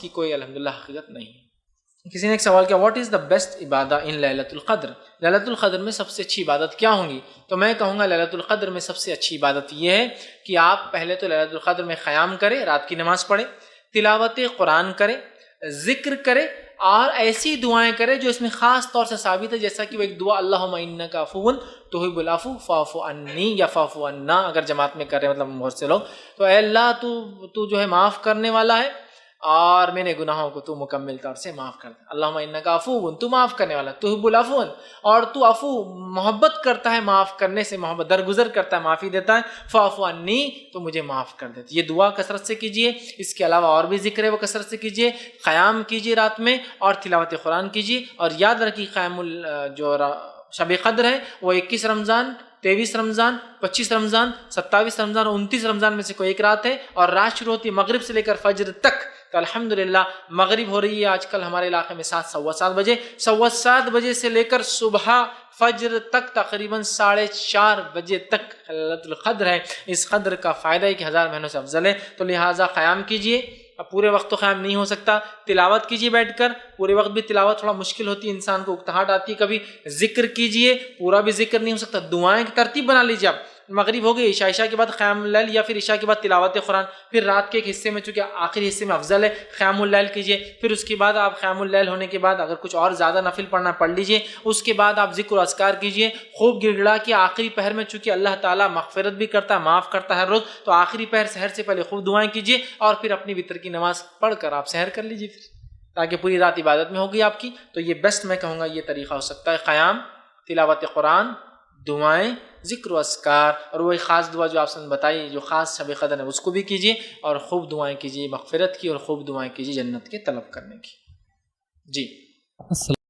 کی کوئی الحمدللہ حقیقت نہیں ہے۔ کسی نے ایک سوال کیا واٹ از دا بیسٹ عبادہ ان لیلۃ القدر، لیلۃ القدر میں سب سے اچھی عبادت کیا ہوں گی؟ تو میں کہوں گا لیلۃ القدر میں سب سے اچھی عبادت یہ ہے کہ آپ پہلے تو لیلۃ القدر میں قیام کرے، رات کی نماز پڑھے، تلاوت قرآن کرے، ذکر کرے، اور ایسی دعائیں کرے جو اس میں خاص طور سے ثابت ہے، جیسا کہ وہ ایک دعا اللہم انک عفو تحب العفو فاعف عنی یا فاعف عنا، اگر جماعت میں کر رہے ہیں مطلب بہت سے لوگ، تو اے اللہ تو جو ہے معاف کرنے والا ہے اور میرے گناہوں کو تو مکمل طور سے معاف کر دے۔ اللہم انک عفو، تو معاف کرنے والا، تحب العفو، اور تو عفو محبت کرتا ہے، معاف کرنے سے محبت درگزر کرتا ہے، معافی دیتا ہے، فاعف عنی، تو مجھے معاف کر دیتا۔ یہ دعا کثرت سے کیجیے، اس کے علاوہ اور بھی ذکر ہے وہ کثرت سے کیجیے، قیام کیجیے رات میں اور تلاوت قرآن کیجیے، اور یاد رکھیے قیام جو شب قدر ہے وہ 21 رمضان، 23 رمضان، 25 رمضان، 27 رمضان اور 29 رمضان میں سے کوئی ایک رات ہے، اور رات شروع ہوتی ہے مغرب سے لے کر فجر تک۔ تو الحمدللہ مغرب ہو رہی ہے آج کل ہمارے علاقے میں 7:15 بجے، 7:15 سے لے کر صبح فجر تک تقریباً 4:30 بجے تک لیلۃ القدر ہے۔ اس قدر کا فائدہ ہے کہ 1000 مہینوں سے افضل ہے، تو لہٰذا قیام کیجیے۔ اب پورے وقت تو قیام نہیں ہو سکتا، تلاوت کیجیے بیٹھ کر، پورے وقت بھی تلاوت تھوڑا مشکل ہوتی ہے، انسان کو اکتاہٹ آتی ہے کبھی، ذکر کیجیے، پورا بھی ذکر نہیں ہو سکتا، دعائیں کی ترتیب بنا لیجیے آپ، مغرب ہو گئی، عشاء کے بعد قیام اللیل یا پھر عشاء کے بعد تلاوت قرآن، پھر رات کے ایک حصے میں چونکہ آخری حصے میں افضل ہے قیام اللیل کیجیے، پھر اس کے بعد آپ قیام اللیل ہونے کے بعد اگر کچھ اور زیادہ نفل پڑھنا پڑھ لیجیے، اس کے بعد آپ ذکر و اذکار کیجیے، خوب گڑ گڑا کے آخری پہر میں چونکہ اللہ تعالیٰ مغفرت بھی کرتا ہے، معاف کرتا ہے ہر روز، تو آخری پہر سحر سے پہلے خوب دعائیں کیجیے، اور پھر اپنی وتر کی نماز پڑھ کر آپ سحر کر لیجیے، پھر تاکہ پوری رات عبادت میں ہوگی آپ کی۔ تو یہ بیسٹ میں کہوں گا یہ طریقہ ہو سکتا ہے، قیام، تلاوت قرآن، دعائیں، ذکر و اذکار، اور وہی خاص دعا جو آپ نے بتائی جو خاص شب قدر ہے اس کو بھی کیجیے، اور خوب دعائیں کیجیے مغفرت کی، اور خوب دعائیں کیجیے جنت کے طلب کرنے کی۔ جی